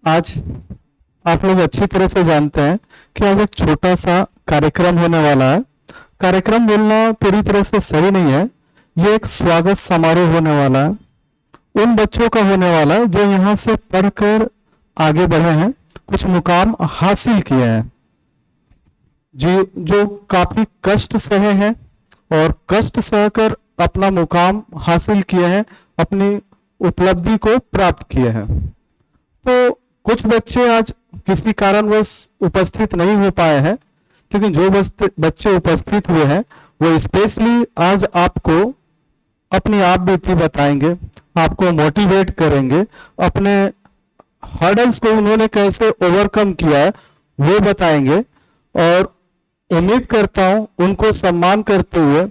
आज आप लोग अच्छी तरह से जानते हैं कि आज एक छोटा सा कार्यक्रम होने वाला है। कार्यक्रम बोलना पूरी तरह से सही नहीं है, ये एक स्वागत समारोह होने वाला है। उन बच्चों का होने वाला है जो यहाँ से पढ़कर आगे बढ़े हैं, कुछ मुकाम हासिल किए हैं, जो काफी कष्ट सहे हैं और कष्ट सहकर अपना मुकाम हासिल किए हैं, अपनी उपलब्धि को प्राप्त किए हैं। तो कुछ बच्चे आज किसी कारणवश उपस्थित नहीं हो पाए हैं, लेकिन जो बच्चे उपस्थित हुए हैं वो स्पेशली आज आपको अपनी आप बीती बताएंगे, आपको मोटिवेट करेंगे, अपने हर्डल्स को उन्होंने कैसे ओवरकम किया है वो बताएंगे। और उम्मीद करता हूं उनको सम्मान करते हुए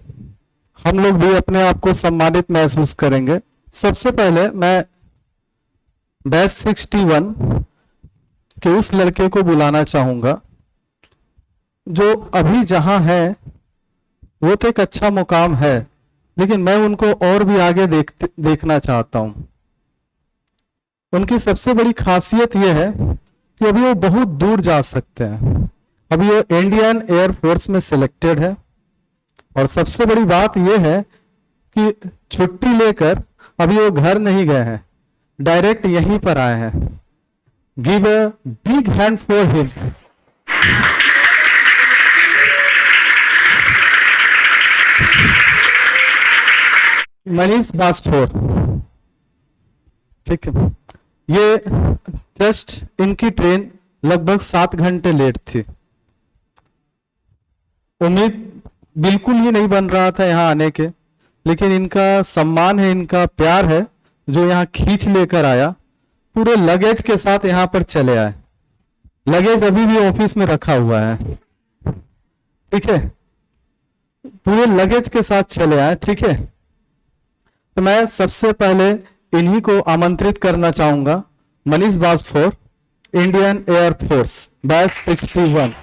हम लोग भी अपने आप को सम्मानित महसूस करेंगे। सबसे पहले मैं बैच 61 के उस लड़के को बुलाना चाहूंगा जो अभी जहां है वो तो एक अच्छा मुकाम है, लेकिन मैं उनको और भी आगे देखना चाहता हूं। उनकी सबसे बड़ी खासियत यह है कि अभी वो बहुत दूर जा सकते हैं। अभी वो इंडियन एयर फोर्स में सिलेक्टेड है और सबसे बड़ी बात यह है कि छुट्टी लेकर अभी वो घर नहीं गए हैं, डायरेक्ट यहीं पर आए हैं। Give a big hand for him. Manish बास्फोर, ठीक है। ये जस्ट इनकी ट्रेन लगभग 7 घंटे लेट थी। उम्मीद बिल्कुल ही नहीं बन रहा था यहाँ आने के, लेकिन इनका सम्मान है, इनका प्यार है जो यहाँ खींच लेकर आया। पूरे लगेज के साथ यहाँ पर चले आए। लगेज अभी भी ऑफिस में रखा हुआ है, ठीक है। पूरे लगेज के साथ चले आए, ठीक है। तो मैं सबसे पहले इन्हीं को आमंत्रित करना चाहूंगा। मनीष बास्फोर, इंडियन एयर फोर्स, बैच 61।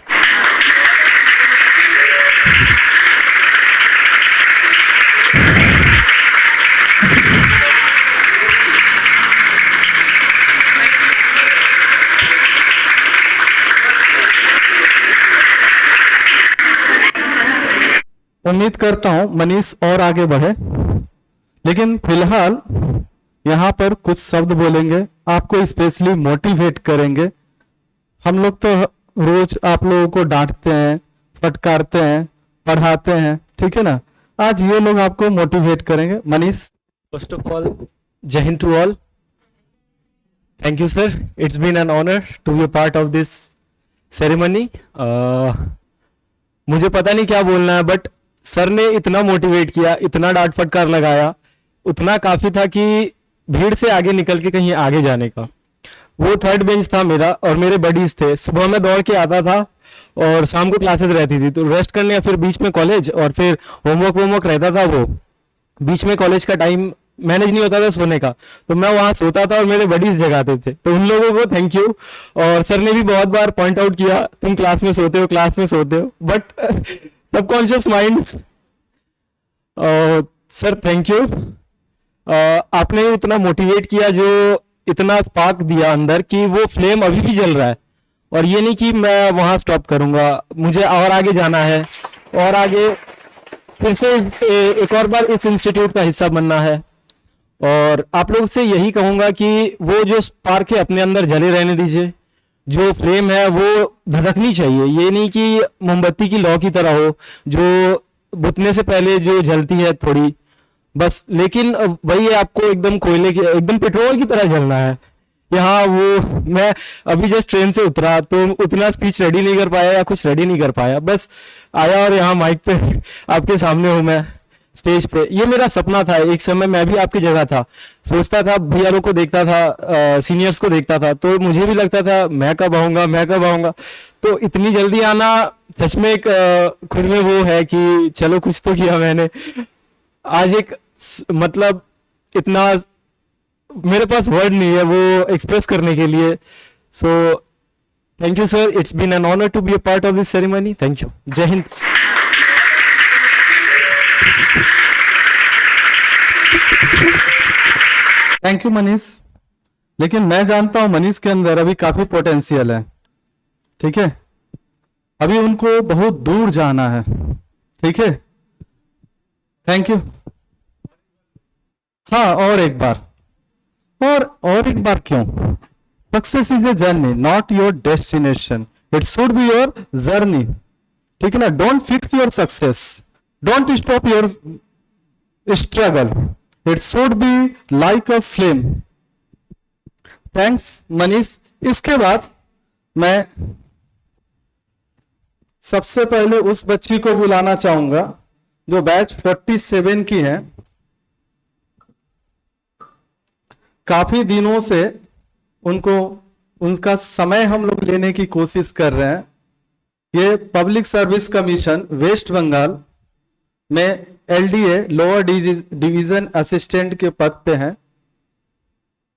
उम्मीद करता हूं मनीष और आगे बढ़े, लेकिन फिलहाल यहाँ पर कुछ शब्द बोलेंगे, आपको स्पेशली मोटिवेट करेंगे। हम लोग तो रोज आप लोगों को डांटते हैं, फटकारते हैं, पढ़ाते हैं, ठीक है ना। आज ये लोग आपको मोटिवेट करेंगे। Manish. First of all, Jai Hind to all. Thank you sir, it's been an honour to be a part of this ceremony. मुझे पता नहीं क्या बोलना है, बट सर ने इतना मोटिवेट किया, इतना डांट फटकार लगाया, उतना काफी था कि भीड़ से आगे निकल के कहीं आगे जाने का। वो थर्ड बेंच था मेरा और मेरे बडीज थे। सुबह में दौड़ के आता था और शाम को क्लासेस रहती थी, तो रेस्ट करने या फिर बीच में कॉलेज और फिर होमवर्क रहता था। वो बीच में कॉलेज का टाइम मैनेज नहीं होता था सोने का, तो मैं वहां सोता था और मेरे बडीज जगाते थे। तो उन लोगों को थैंक यू। और सर ने भी बहुत बार पॉइंट आउट किया, तुम क्लास में सोते हो, but subconscious mind. Sir thank you. आपने इतना मोटिवेट किया, जो इतना स्पार्क दिया अंदर कि वो फ्लेम अभी भी जल रहा है। और ये नहीं कि मैं वहां स्टॉप करूंगा, मुझे और आगे जाना है और आगे फिर से एक और बार इस इंस्टीट्यूट का हिस्सा बनना है। और आप लोग से यही कहूंगा कि वो जो स्पार्क है अपने अंदर जले रहने दीजिए, जो फ्लेम है वो धधकनी चाहिए। ये नहीं कि मोमबत्ती की लौ की तरह हो जो बुझने से पहले जो जलती है थोड़ी बस, लेकिन वही आपको एकदम कोयले की, एकदम पेट्रोल की तरह जलना है। यहाँ वो मैं अभी जस्ट ट्रेन से उतरा तो उतना स्पीच रेडी नहीं कर पाया या कुछ रेडी नहीं कर पाया, बस आया और यहाँ माइक पे आपके सामने हूँ मैं स्टेज पे। ये मेरा सपना था, एक समय मैं भी आपकी जगह था, सोचता था, भैयारों को देखता था, सीनियर्स को देखता था, तो मुझे भी लगता था मैं कब आऊंगा। तो इतनी जल्दी आना सच में एक खुद में वो है कि चलो कुछ तो किया मैंने। आज एक मतलब इतना मेरे पास वर्ड नहीं है वो एक्सप्रेस करने के लिए। So thank you sir, it's been an honour to be a part of this ceremony. Thank you. Jai Hind. Thank you Manish. लेकिन मैं जानता हूं मनीष के अंदर अभी काफी पोटेंशियल है, ठीक है। अभी उनको बहुत दूर जाना है, ठीक है। Thank you. हाँ, और एक बार, और एक बार क्यों? Success is a journey, not your destination. It should be your journey, ठीक है ना। Don't fix your success, don't stop your struggle, it should be like a flame. Thanks Manish. इसके बाद मैं सबसे पहले उस बच्ची को बुलाना चाहूंगा जो बैच 47 की है। काफी दिनों से उनका समय हम लोग लेने की कोशिश कर रहे हैं। ये public service commission West Bengal में एलडीए लोअर डिवीजन असिस्टेंट के पद पे हैं।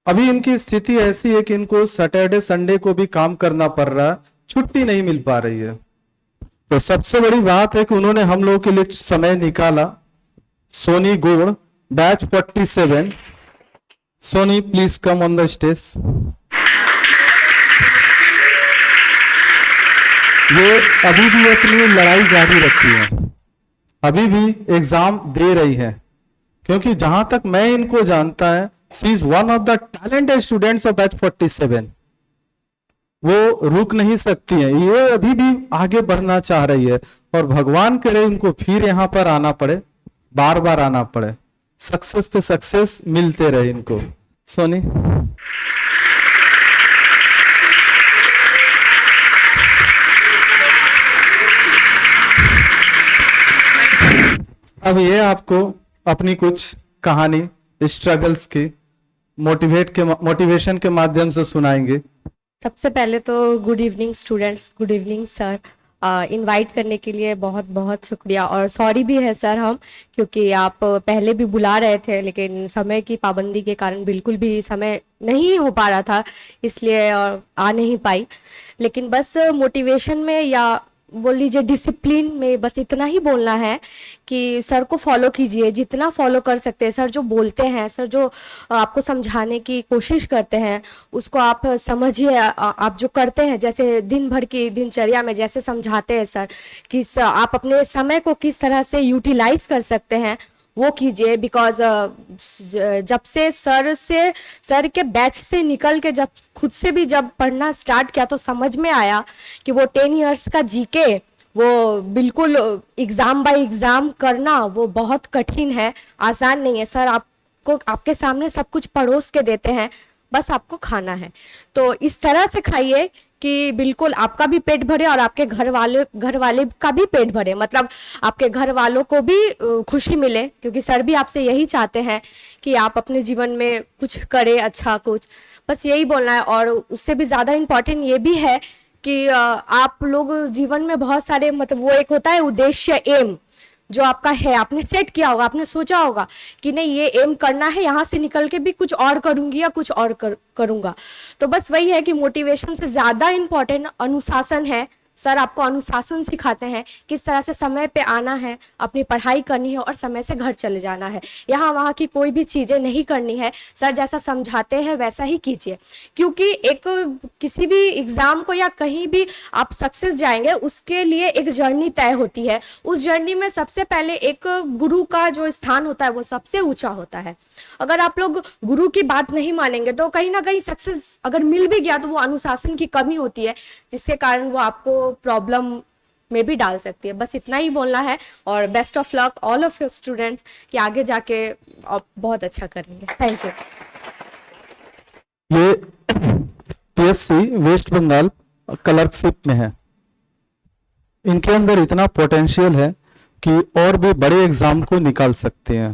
अभी इनकी स्थिति ऐसी है कि इनको सैटरडे संडे को भी काम करना पड़ रहा है, छुट्टी नहीं मिल पा रही है। तो सबसे बड़ी बात है कि उन्होंने हम लोगों के लिए समय निकाला। Soni Gaur, batch 47। Soni please come on the stage. ये अभी भी अपनी लड़ाई जारी रखी है, अभी भी एग्जाम दे रही है, क्योंकि जहां तक मैं इनको जानता है, she is one of the talented students of batch 47। वो रुक नहीं सकती है, ये अभी भी आगे बढ़ना चाह रही है। और भगवान करे इनको फिर यहाँ पर आना पड़े, बार बार आना पड़े, सक्सेस पे सक्सेस मिलते रहे इनको। सोनी। अब ये आपको अपनी कुछ कहानी स्ट्रगल्स की मोटिवेशन के माध्यम से सुनाएंगे। सबसे पहले तो good evening students, good evening sir. Invite करने के लिए बहुत बहुत शुक्रिया, और सॉरी भी है सर हम, क्योंकि आप पहले भी बुला रहे थे लेकिन समय की पाबंदी के कारण बिल्कुल भी समय नहीं हो पा रहा था, इसलिए और आ नहीं पाई। लेकिन बस मोटिवेशन में या बोल लीजिए डिसिप्लिन में बस इतना ही बोलना है कि सर को फॉलो कीजिए, जितना फॉलो कर सकते हैं। सर जो बोलते हैं, सर जो आपको समझाने की कोशिश करते हैं उसको आप समझिए। आप जो करते हैं, जैसे दिन भर की दिनचर्या में जैसे समझाते हैं सर कि आप अपने समय को किस तरह से यूटिलाइज कर सकते हैं, वो कीजिए। बिकॉज जब से सर के बैच से निकल के जब खुद से भी जब पढ़ना स्टार्ट किया तो समझ में आया कि वो 10 इयर्स का जीके वो बिल्कुल एग्जाम बाय एग्जाम करना वो बहुत कठिन है, आसान नहीं है। सर आपको आपके सामने सब कुछ परोस के देते हैं, बस आपको खाना है। तो इस तरह से खाइए कि बिल्कुल आपका भी पेट भरे और आपके घर वाले का भी पेट भरे, मतलब आपके घर वालों को भी खुशी मिले, क्योंकि सर भी आपसे यही चाहते हैं कि आप अपने जीवन में कुछ करें, अच्छा कुछ, बस यही बोलना है। और उससे भी ज़्यादा इम्पोर्टेंट ये भी है कि आप लोग जीवन में बहुत सारे, मतलब वो एक होता है उद्देश्य, एम जो आपका है, आपने सेट किया होगा, आपने सोचा होगा कि नहीं ये एम करना है, यहाँ से निकल के भी कुछ और करूंगी या कुछ और करूंगा। तो बस वही है कि मोटिवेशन से ज़्यादा इम्पोर्टेंट अनुशासन है। सर आपको अनुशासन सिखाते हैं, किस तरह से समय पे आना है, अपनी पढ़ाई करनी है और समय से घर चले जाना है। यहाँ वहाँ की कोई भी चीज़ें नहीं करनी है। सर जैसा समझाते हैं वैसा ही कीजिए, क्योंकि एक किसी भी एग्ज़ाम को या कहीं भी आप सक्सेस जाएंगे उसके लिए एक जर्नी तय होती है। उस जर्नी में सबसे पहले एक गुरु का जो स्थान होता है वो सबसे ऊँचा होता है। अगर आप लोग गुरु की बात नहीं मानेंगे तो कहीं ना कहीं सक्सेस अगर मिल भी गया तो वो अनुशासन की कमी होती है, जिसके कारण वो आपको प्रॉब्लम में भी डाल सकती है। बस इतना ही बोलना है, और best of luck all of your students कि आगे जाके आप बहुत अच्छा करेंगे। Thank you. ये पीएससी वेस्ट बंगाल क्लर्कशिप में है। इनके अंदर इतना पोटेंशियल है कि और भी बड़े एग्जाम को निकाल सकते हैं।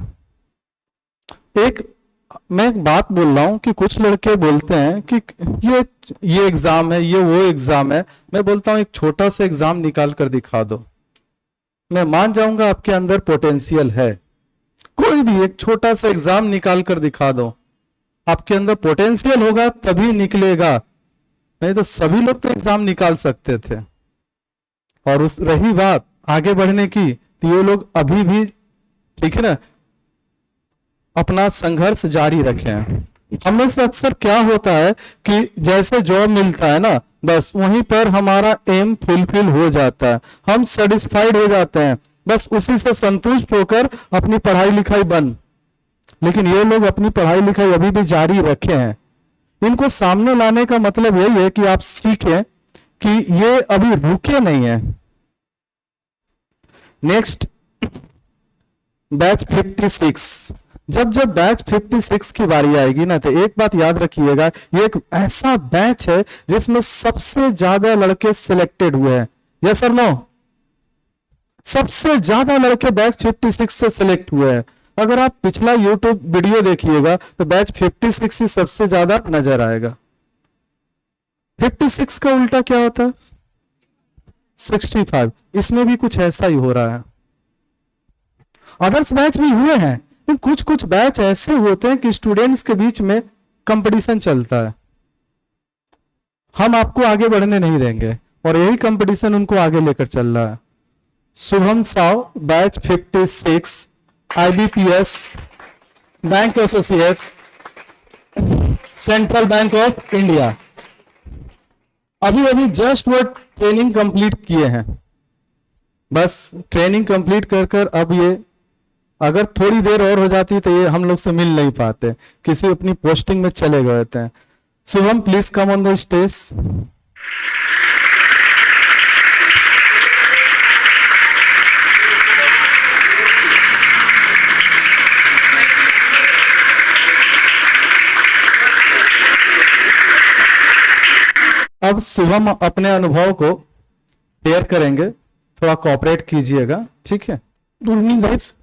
मैं एक बात बोल रहा हूं कि कुछ लड़के बोलते हैं कि ये एग्जाम है, ये वो एग्जाम है। मैं बोलता हूं एक छोटा सा एग्जाम निकाल कर दिखा दो, मैं मान जाऊंगा आपके अंदर पोटेंशियल है। कोई भी एक छोटा सा एग्जाम निकाल कर दिखा दो, आपके अंदर पोटेंशियल होगा तभी निकलेगा, नहीं तो सभी लोग तो एग्जाम निकाल सकते थे। और रही बात आगे बढ़ने की, तो ये लोग अभी भी, ठीक है ना, अपना संघर्ष जारी रखें। हमें से अक्सर क्या होता है कि जैसे जॉब मिलता है ना, बस वहीं पर हमारा एम फुलफिल हो जाता है, हम सेटिस्फाइड हो जाते हैं, बस उसी से संतुष्ट होकर अपनी पढ़ाई लिखाई बंद। लेकिन ये लोग अपनी पढ़ाई लिखाई अभी भी जारी रखे हैं। इनको सामने लाने का मतलब यही है कि आप सीखें कि ये अभी रुके नहीं है। Next, batch 56। जब जब बैच 56 की बारी आएगी ना, तो एक बात याद रखिएगा, ये एक ऐसा बैच है जिसमें सबसे ज्यादा लड़के सिलेक्टेड हुए हैं। Yes sir no? सबसे ज्यादा लड़के बैच 56 से सिलेक्ट हुए हैं। अगर आप पिछला यूट्यूब वीडियो देखिएगा तो बैच 56 ही सबसे ज्यादा नजर आएगा। 56 का उल्टा क्या होता है? 65। इसमें भी कुछ ऐसा ही हो रहा है। अदर्स बैच भी हुए हैं, लेकिन कुछ कुछ बैच ऐसे होते हैं कि स्टूडेंट्स के बीच में कंपटीशन चलता है। हम आपको आगे बढ़ने नहीं देंगे और यही कंपटीशन उनको आगे लेकर चल रहा है। Shubham Sao, batch 56, IBPS, bank associate, central bank of India. अभी अभी जस्ट वो ट्रेनिंग कंप्लीट किए हैं। बस ट्रेनिंग कंप्लीट कर कर अब ये अगर थोड़ी देर और हो जाती तो ये हम लोग से मिल नहीं पाते, किसी अपनी पोस्टिंग में चले गए थे। Shubham please come on the stage. अब शुभम अपने अनुभव को शेयर करेंगे, थोड़ा कोऑपरेट कीजिएगा, ठीक है? Good evening guys.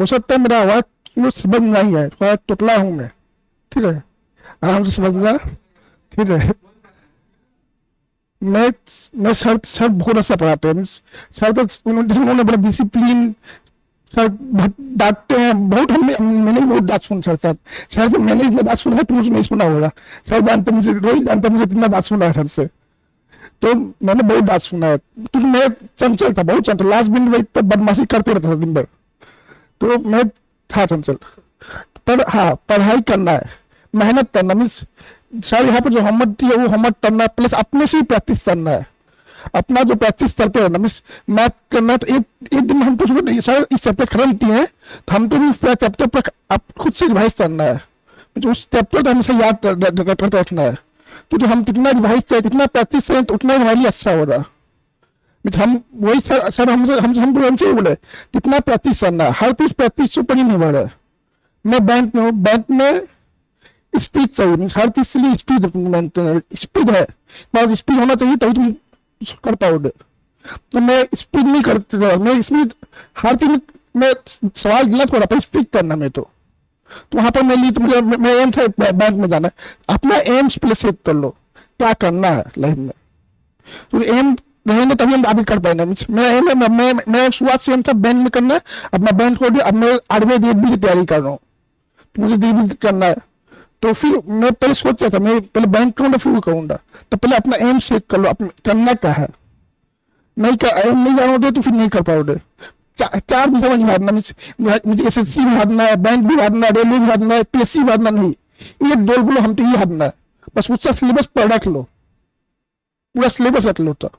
हो सकता है मेरा आवाज वो समझ नहीं है, थोड़ा टुटला हूँ मैं, ठीक है? आराम से समझना, ठीक है? मैं सर बहुत अच्छा पढ़ाते हैं। सर तो उन्होंने बड़ा डिसिप्लिन, सर डांटते हैं बहुत। मैंने भी बहुत डांट सुना सर से मैंने इतना डांट सुना है तो मुझे नहीं सुना होगा। सर जानते मुझे, रोहित जानते मुझे इतना डांट सुना है सर से, तो मैंने बहुत डांट सुना है क्योंकि मैं चंचल था, बहुत चंचल। लास्ट मिनट में इतना बदमाशी करते रहता था दिन भर, तो मैं था चंचल। पर हाँ, पढ़ाई करना है, मेहनत करना, मीन्स सर यहाँ पर जो होमवर्क दिया वो होमवर्क करना है, प्लस अपने से भी प्रैक्टिस करना है। अपना जो प्रैक्टिस करते रहना, मीन्स मैथ करना है तो एक दिन में हम तो सर इस चैप्टर खत्म किए हैं तो हम तो भी पूरा चैप्टर पर आप खुद से रिवाइज करना है। तो उस चैप्टर को हमेशा याद करते रखना है, क्योंकि हम जितना रिवाइज करें, जितना प्रैक्टिस करें तो उतना हमारे लिए अच्छा होगा। हम वही सर हमसे बोले कितना प्रैक्टिस करना है, हर चीज प्रैक्टिस से ऊपर ही निर्भर है। मैं बैंक में हूँ, बैंक में स्पीड चाहिए, मीन्स हर चीज के लिए स्पीड है, बस स्पीड होना चाहिए तभी तुम कर पाओगे। तो मैं स्पीड नहीं करते, मैं इसमें हर चीज में सवाल गलत हो रहा था, स्पीड करना मैं तो वहां पर मेरे लिए तो मुझे मैं एम था बैंक में जाना है। अपना एम्स प्ले सेट कर लो, क्या करना है लाइफ में, तो एम रहेंगे तभी हम आगे कर पाएंगे। मैं शुरुआत से एम था बैंक में करना है, अब मैं बैंक को अब मैं आर्मी DB की तैयारी कर रहा हूँ, तो मुझे DB करना है। तो फिर मैं पहले सोचा था मैं पहले बैंक करूंगा फिर करूंगा, तो पहले अपना एम सेट कर लो, करना क्या है। नहीं जानोगे तो फिर नहीं कर पाओगे। चार दिशा में भरना, मुझे SSC भी भरना है, बैंक भी भरना है, रेलवे भी भरना है, PSC भरना नहीं, ये डोल बोलो हम तो ये भरना है। बस उसका सिलेबस पर रख लो, पूरा सिलेबस रख लो, तो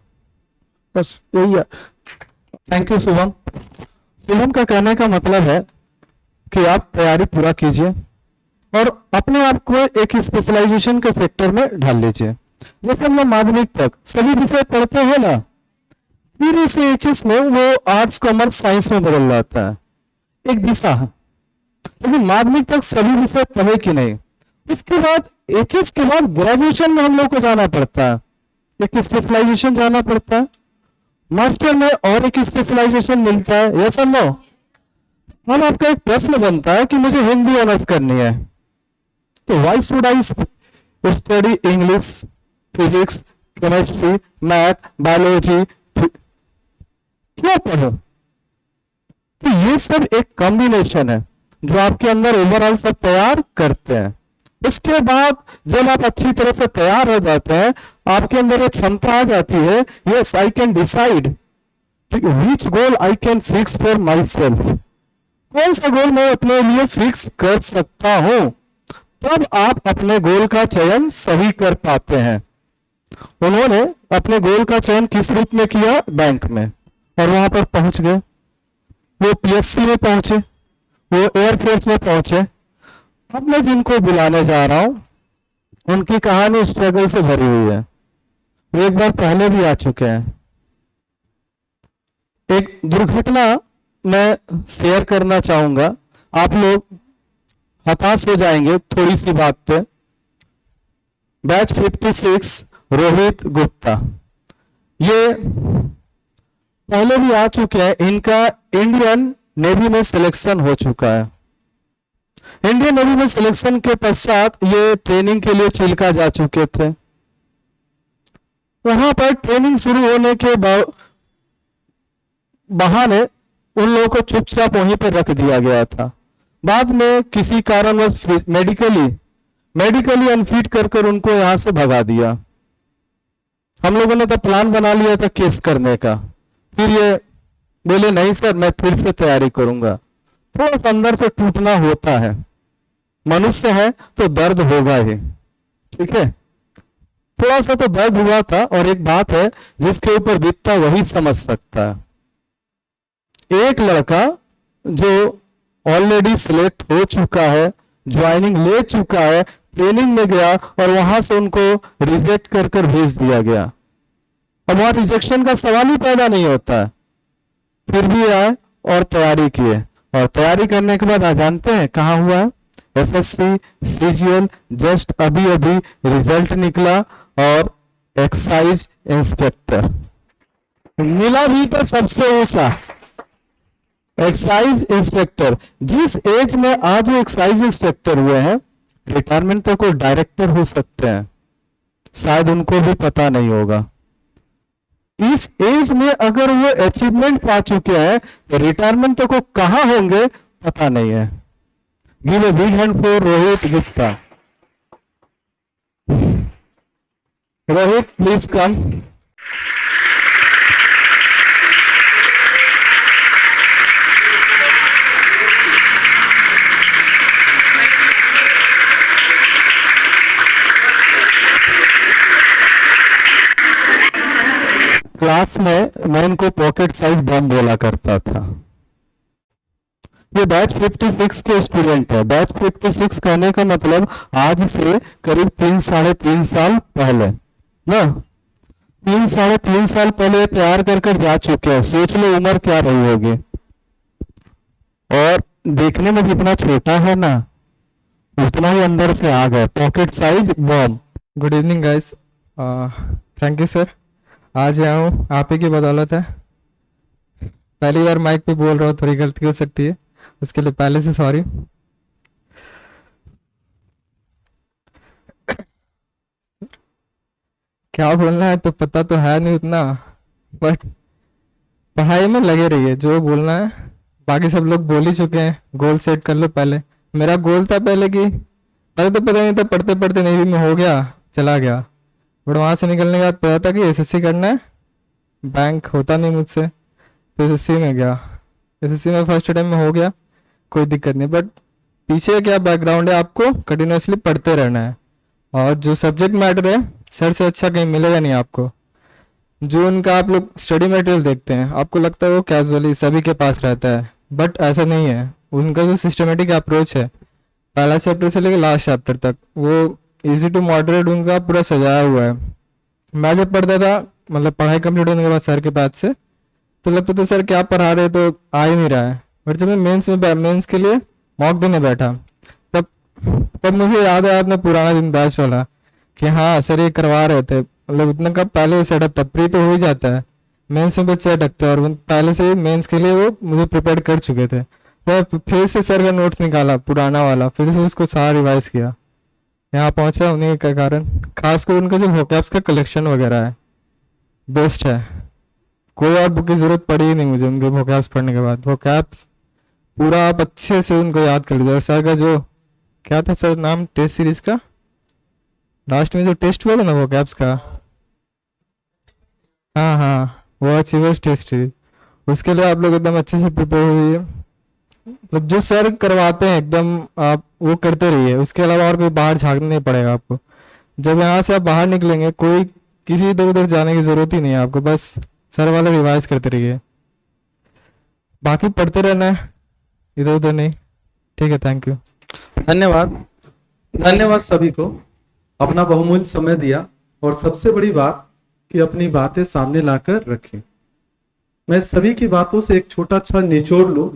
बस यही है। Thank you Shubham. शुभम का कहने का मतलब है कि आप तैयारी पूरा कीजिए और अपने आप को एक स्पेशलाइजेशन के सेक्टर में ढाल लीजिए। जैसे हम लोग माध्यमिक तक सभी विषय पढ़ते हैं ना, फिर इस HS में वो आर्ट्स कॉमर्स साइंस में बदल जाता है, एक दिशा है। लेकिन माध्यमिक तक सभी विषय पढ़े कि नहीं, इसके बाद HS के बाद ग्रेजुएशन में हम लोग को जाना पड़ता है, एक स्पेशलाइजेशन जाना पड़ता है। मास्टर में और एक स्पेशलाइजेशन मिलता है। यस और नो? हम आपका एक प्रश्न बनता है कि मुझे हिंदी ऑनर्स करनी है, तो why should I study English, physics, chemistry, math, biology, क्यों पढ़ो? तो ये सब एक कॉम्बिनेशन है जो आपके अंदर ओवरऑल सब तैयार करते हैं। उसके बाद जब आप अच्छी तरह से तैयार हो जाते हैं, आपके अंदर ये क्षमता आ जाती है, yes I can decide which goal I can fix for my self, कौन सा गोल मैं अपने लिए फिक्स कर सकता हूं। तब आप अपने गोल का चयन सही कर पाते हैं। उन्होंने अपने गोल का चयन किस रूप में किया? बैंक में, और वहां पर पहुंच गए। वो पीएससी में पहुंचे, वो एयरफोर्स में पहुंचे। अब मैं जिनको बुलाने जा रहा हूं उनकी कहानी स्ट्रगल से भरी हुई है। वो एक बार पहले भी आ चुके हैं। एक दुर्घटना मैं शेयर करना चाहूंगा, आप लोग हताश हो जाएंगे थोड़ी सी बात पे। बैच 56 रोहित गुप्ता, ये पहले भी आ चुके हैं। इनका इंडियन नेवी में सिलेक्शन हो चुका है। इंडियन नेवी में सिलेक्शन के पश्चात ये ट्रेनिंग के लिए चिल्का जा चुके थे। वहां पर ट्रेनिंग शुरू होने के बहाने उन लोगों को चुपचाप वहीं पर रख दिया गया था। बाद में किसी कारणवश मेडिकली अनफिट कर उनको यहां से भगा दिया। हम लोगों ने तो प्लान बना लिया था केस करने का, फिर ये बोले नहीं सर मैं फिर से तैयारी करूंगा। थोड़ा सा अंदर से टूटना होता है, मनुष्य है तो दर्द होगा ही, ठीक है। थोड़ा सा तो दर्द हुआ था, और एक बात है जिसके ऊपर बीतता वही समझ सकता है। एक लड़का जो ऑलरेडी सिलेक्ट हो चुका है, ज्वाइनिंग ले चुका है, ट्रेनिंग में गया और वहां से उनको रिजेक्ट कर भेज दिया गया। अब वहां रिजेक्शन का सवाल ही पैदा नहीं होता है। फिर भी आए और तैयारी किए, और तैयारी करने के बाद आप जानते हैं कहाँ हुआ है? एसएससी सीजीएल जस्ट अभी रिजल्ट निकला, और एक्साइज इंस्पेक्टर मिला भी तो सबसे ऊंचा एक्साइज इंस्पेक्टर। जिस एज में आज वो एक्साइज इंस्पेक्टर हुए हैं, रिटायरमेंट तक वो डायरेक्टर हो सकते हैं, शायद उनको भी पता नहीं होगा। इस एज में अगर वो अचीवमेंट पा चुके हैं तो रिटायरमेंट तक वो कहां होंगे पता नहीं है। Give a big hand for Rohit Gupta. Rohit please come. Class में मैं इनको पॉकेट साइज बम बोला करता था। ये बैच 56 के स्टूडेंट है। बैच 56 कहने का मतलब आज से करीब 3-3.5 साल पहले ना, 3-3.5 साल पहले तैयार कर जा चुके हैं। सोच लो उम्र क्या रही होगी। और देखने में जितना छोटा है ना, उतना ही अंदर से आ गया। Pocket size bomb. Good evening guys, thank you sir. आज आया हूँ आप ही की बदौलत है। पहली बार माइक पे बोल रहा हूँ, थोड़ी गलती हो सकती है, उसके लिए पहले से सॉरी। क्या बोलना है तो पता तो है नहीं उतना, बट पढ़ाई में लगे रहिए, जो बोलना है। बाकी सब लोग बोल ही चुके हैं, गोल सेट कर लो पहले। मेरा गोल था पहले तो पता नहीं था, पढ़ते पढ़ते नेवी में हो गया, चला गया। बट वहाँ से निकलने के बाद पता था कि एसएससी करना है। बैंक होता नहीं मुझसे, तो एसएससी में गया। एसएससी में फर्स्ट टाइम में हो गया, कोई दिक्कत नहीं। बट पीछे क्या बैकग्राउंड है, आपको कंटिन्यूसली पढ़ते रहना है। और जो सब्जेक्ट मैटर है, सर से अच्छा कहीं मिलेगा नहीं आपको। जो उनका आप लोग स्टडी मटेरियल देखते हैं, आपको लगता है वो कैजुअली सभी के पास रहता है, बट ऐसा नहीं है। उनका जो सिस्टमेटिक अप्रोच है, पहला चैप्टर से लेकर लास्ट चैप्टर तक, वो इजी टू मॉडरेट उनका पूरा सजाया हुआ है। मैं जब पढ़ता था, मतलब पढ़ाई कंप्लीट होने के बाद सर के पास से, तो लगता था सर क्या पढ़ा रहे तो आ ही नहीं रहा है। बट जब मैं मेंस के लिए मॉक देने बैठा, तब मुझे याद है अपना पुराना दिन बैच वाला, कि हाँ सर ये करवा रहे थे। मतलब इतना का पहले सेटअप था, प्री तो हो ही जाता है, मेंस में बच्चे अटकते हैं, और पहले से मेंस के लिए वो मुझे प्रिपेयर कर चुके थे। तो फिर से सर का नोट्स निकाला पुराना वाला, फिर से उसको सारा रिवाइज किया। यहाँ पहुंचा उन्हीं के कारण। खासकर उनका जो वोकैब्स का कलेक्शन वगैरह है, बेस्ट है। कोई और बुक की जरूरत पड़ी ही नहीं मुझे उनके वोकैब्स पढ़ने के बाद। वोकैब्स पूरा आप अच्छे से उनको याद कर लीजिए। और सर का जो क्या था सर नाम टेस्ट सीरीज का, लास्ट में जो टेस्ट हुआ था ना वोकैब्स का, हाँ वो अचीवर्स टेस्ट सीरीज, उसके लिए आप लोग एकदम अच्छे से प्रिपेयर हुई है। मतलब जो सर करवाते हैं एकदम आप वो करते रहिए, उसके अलावा और कोई बाहर झांकना नहीं पड़ेगा आपको। जब यहाँ से आप बाहर निकलेंगे कोई किसी इधर उधर जाने की जरूरत ही नहीं है आपको, बस सर वाला रिवाइज करते रहिए, बाकी पढ़ते रहना है, इधर उधर नहीं। ठीक है, थैंक यू। धन्यवाद। धन्यवाद सभी को, अपना बहुमूल्य समय दिया, और सबसे बड़ी बात कि अपनी बातें सामने लाकर रखें। मैं सभी की बातों से एक छोटा सा निचोड़ लूं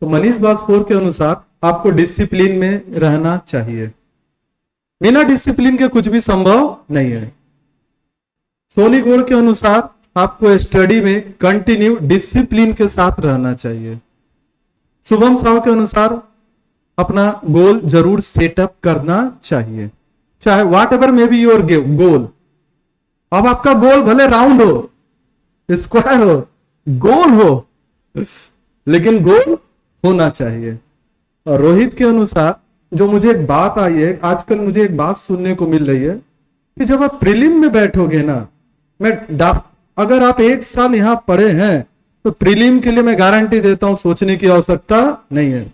तो मनीष बाजपुर के अनुसार आपको डिसिप्लिन में रहना चाहिए। बिना डिसिप्लिन के कुछ भी संभव नहीं है। सोनी गोड़ के अनुसार आपको स्टडी में कंटिन्यू डिसिप्लिन के साथ रहना चाहिए। शुभम साव के अनुसार अपना गोल जरूर सेटअप करना चाहिए, चाहे what ever may be your goal. अब आपका गोल भले राउंड हो, स्क्वायर हो, गोल हो, लेकिन गोल होना चाहिए। और रोहित के अनुसार जो मुझे एक बात आई है, आजकल मुझे एक बात सुनने को मिल रही है कि जब आप प्रीलिम में बैठोगे ना, अगर आप 1 साल यहां पढ़े हैं तो प्रीलिम के लिए मैं गारंटी देता हूं सोचने की आवश्यकता नहीं है।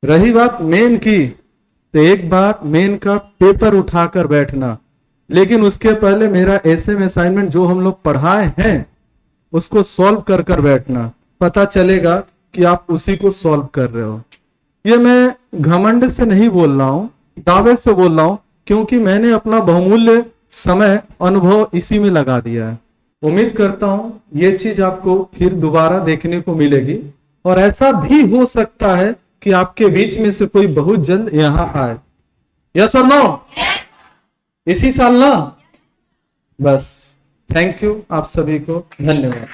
रही बात मेन की, तो एक बार मेन का पेपर उठाकर बैठना, लेकिन उसके पहले मेरा ऐसे में असाइनमेंट जो हम लोग पढ़ाए हैं उसको सॉल्व कर कर बैठना, पता चलेगा कि आप उसी को सॉल्व कर रहे हो। ये मैं घमंड से नहीं बोल रहा हूं, दावे से बोल रहा हूं, क्योंकि मैंने अपना बहुमूल्य समय अनुभव इसी में लगा दिया है। उम्मीद करता हूं ये चीज आपको फिर दोबारा देखने को मिलेगी, और ऐसा भी हो सकता है कि आपके बीच में से कोई बहुत जल्द यहां आए। यस और नो? इसी साल ना? बस, थैंक यू आप सभी को, धन्यवाद।